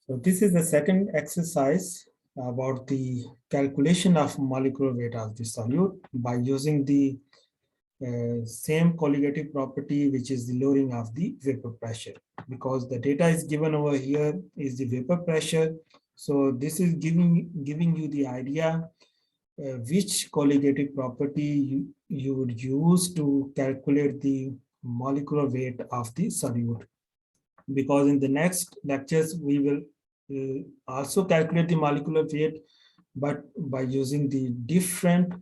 So this is the second exercise about the calculation of molecular weight of the solute by using the same colligative property, which is the lowering of the vapor pressure. Because the data is given over here is the vapor pressure. So this is giving you the idea which colligative property you would use to calculate the molecular weight of the solute. Because in the next lectures, we will also calculate the molecular weight, but by using the different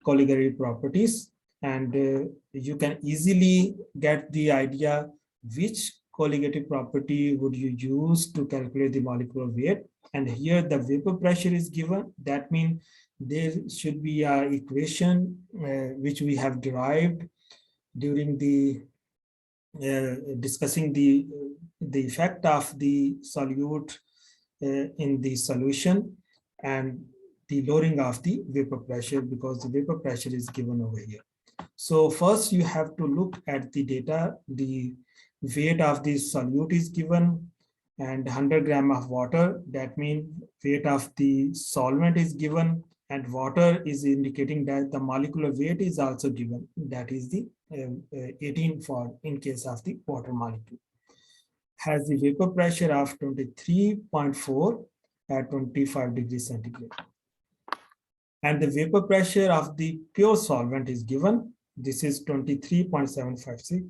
colligative properties. And you can easily get the idea which colligative property would you use to calculate the molecular weight. And here the vapor pressure is given. That means there should be an equation which we have derived during the discussing the effect of the solute in the solution and the lowering of the vapor pressure, because the vapor pressure is given over here. So first you have to look at the data. The weight of the solute is given and 100 gram of water. That means weight of the solvent is given, and water is indicating that the molecular weight is also given. That is the 18 for in case of the water molecule. Has the vapor pressure of 23.4 at 25 degrees centigrade. And the vapor pressure of the pure solvent is given. This is 23.756.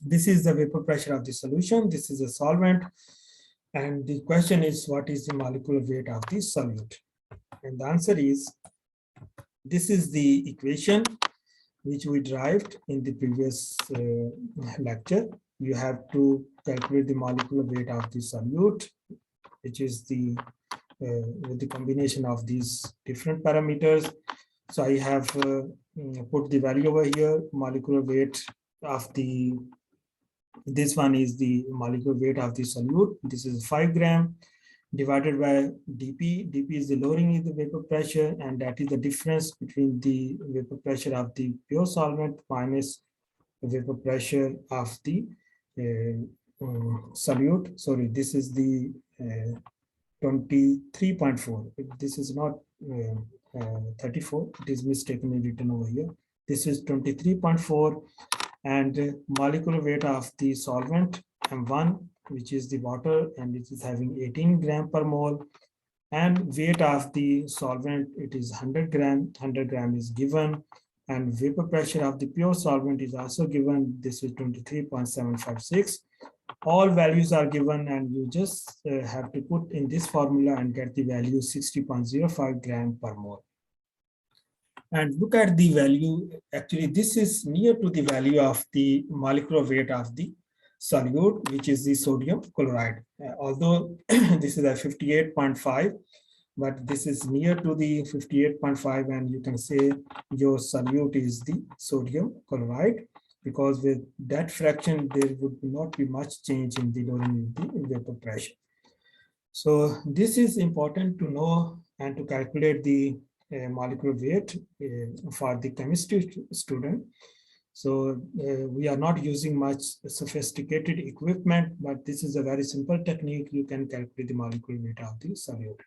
This is the vapor pressure of the solution. This is a solvent. And the question is, what is the molecular weight of the solute? And the answer is, this is the equation which we derived in the previous lecture. You have to calculate the molecular weight of the solute, which is the with the combination of these different parameters. So I have put the value over here. Molecular weight of the, this one is the molecular weight of the solute. This is 5 gram divided by dp. dp is the lowering in the vapor pressure, and that is the difference between the vapor pressure of the pure solvent minus the vapor pressure of the solute. Sorry, this is the 23.4. This is not 34. It is mistakenly written over here. This is 23.4, and molecular weight of the solvent M1, which is the water, and it is having 18 gram per mole. And weight of the solvent, it is 100 gram. 100 gram is given, and vapor pressure of the pure solvent is also given. This is 23.756. All values are given, and you just have to put in this formula and get the value 60.05 gram per mole. And look at the value. Actually, this is near to the value of the molecular weight of the solute, which is the sodium chloride. Although this is a 58.5, but this is near to the 58.5, and you can say your solute is the sodium chloride, because with that fraction, there would not be much change in the lowering of the vapor pressure. So this is important to know and to calculate the molecular weight for the chemistry student. So we are not using much sophisticated equipment, but this is a very simple technique. You can calculate the molecular weight of the solute.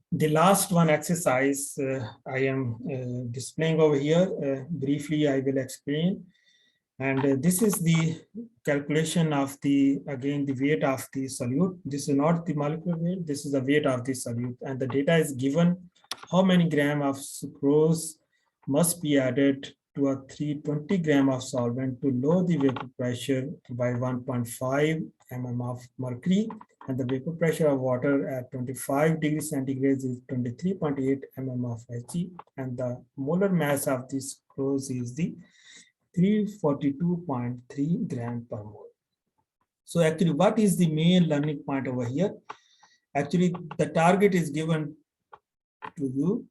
The last one exercise I am displaying over here. Briefly, I will explain. And this is the calculation of the, again, the weight of the solute. This is not the molecular weight. This is the weight of the solute. And the data is given how many gram of sucrose must be added to a 320 gram of solvent to lower the vapor pressure by 1.5 mm of mercury, and the vapor pressure of water at 25 degrees centigrade is 23.8 mm of Hg, and the molar mass of this sucrose is the 342.3 gram per mole. So actually, what is the main learning point over here? Actually, the target is given to you.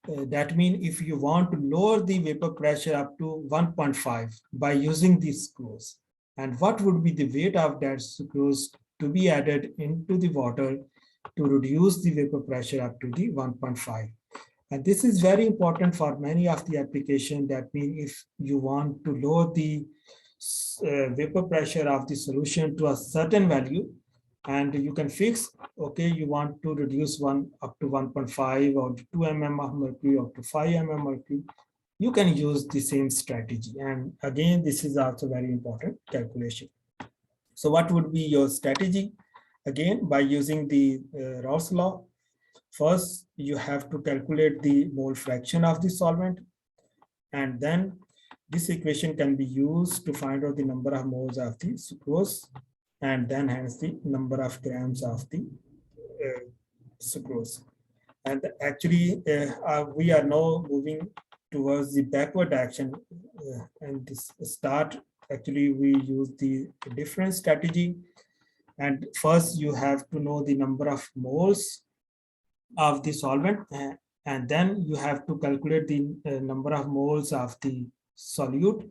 That means if you want to lower the vapor pressure up to 1.5 by using this sucrose, and what would be the weight of that sucrose to be added into the water to reduce the vapor pressure up to the 1.5. And this is very important for many of the applications. That means if you want to lower the vapor pressure of the solution to a certain value, and you can fix, okay, you want to reduce one up to 1.5 or 2 mm of mercury up to 5 mm mercury, you can use the same strategy. And again, this is also very important calculation. So what would be your strategy? Again, by using the Ross law, first you have to calculate the mole fraction of the solvent, and then this equation can be used to find out the number of moles of the sucrose, and then hence the number of grams of the sucrose. And actually, we are now moving towards the backward action. And this start, actually, we use the different strategy. And first, you have to know the number of moles of the solvent, and then you have to calculate the number of moles of the solute.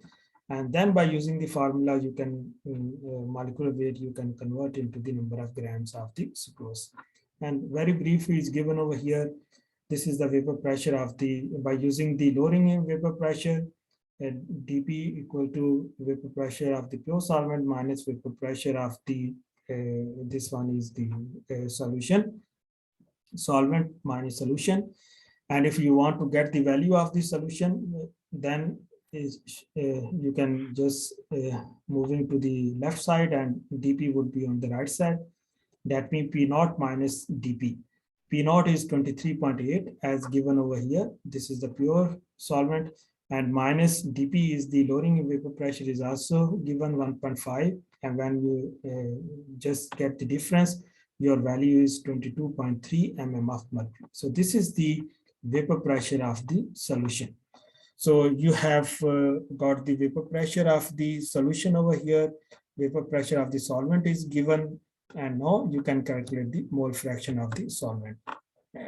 And then by using the formula, you can molecular weight, you can convert into the number of grams of the sucrose. And very briefly is given over here. This is the vapor pressure of the, by using the lowering in vapor pressure, dP equal to vapor pressure of the pure solvent minus vapor pressure of the, this one is the solution, solvent minus solution. And if you want to get the value of the solution, then is you can just moving to the left side, and dP would be on the right side. That means P naught minus dP. P naught is 23.8 as given over here. This is the pure solvent, and minus dP is the lowering vapor pressure is also given 1.5. And when you just get the difference, your value is 22.3 mm of mercury. So this is the vapor pressure of the solution. So you have got the vapor pressure of the solution over here. Vapor pressure of the solvent is given, and now you can calculate the mole fraction of the solvent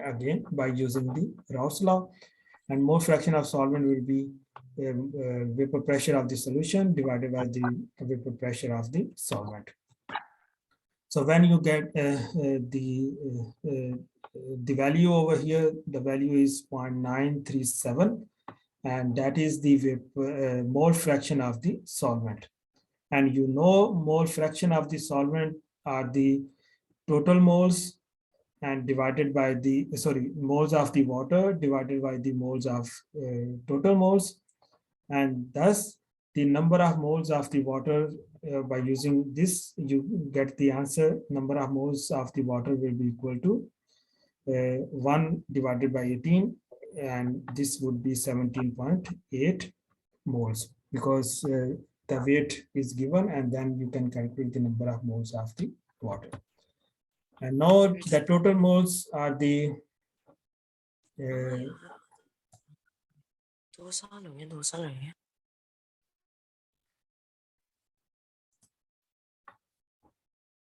again by using the Ross law. And mole fraction of solvent will be vapor pressure of the solution divided by the vapor pressure of the solvent. So when you get the value over here, the value is 0.937, and that is the vapor, mole fraction of the solvent. And you know, mole fraction of the solvent are the total moles and divided by the, sorry, moles of the water divided by the moles of total moles. And thus the number of moles of the water, by using this, you get the answer, number of moles of the water will be equal to 1 divided by 18, and this would be 17.8 moles, because the weight is given, and then you can calculate the number of moles of the water. And now the total moles are the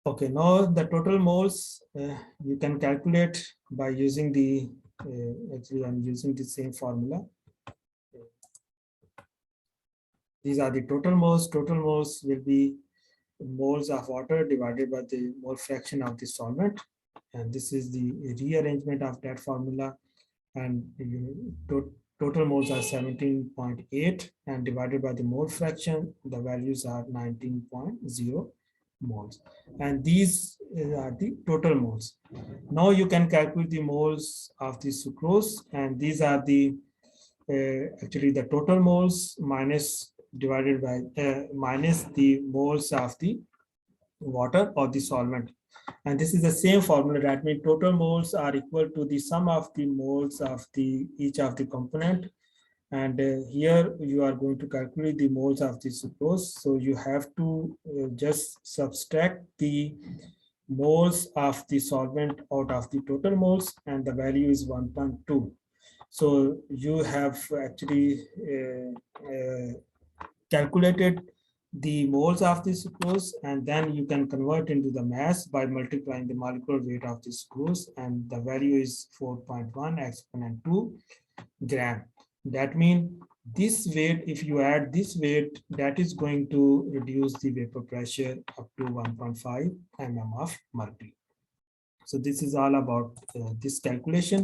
okay, now the total moles you can calculate by using the, actually I'm using the same formula. These are the total moles. Total moles will be moles of water divided by the mole fraction of the solvent. And this is the rearrangement of that formula. And total moles are 17.8, and divided by the mole fraction, the values are 19.0 moles. And these are the total moles. Now you can calculate the moles of the sucrose, and these are the actually the total moles minus divided by minus the moles of the water or the solvent. And this is the same formula. That means total moles are equal to the sum of the moles of the each of the component. And here you are going to calculate the moles of the sucrose. So you have to just subtract the moles of the solvent out of the total moles, and the value is 1.2. So you have actually calculated the moles of the sucrose, and then you can convert into the mass by multiplying the molecular weight of the sucrose, and the value is 4.1 exponent 2 gram. That means this weight, if you add this weight, that is going to reduce the vapor pressure up to 1.5 mm of mercury. So this is all about this calculation.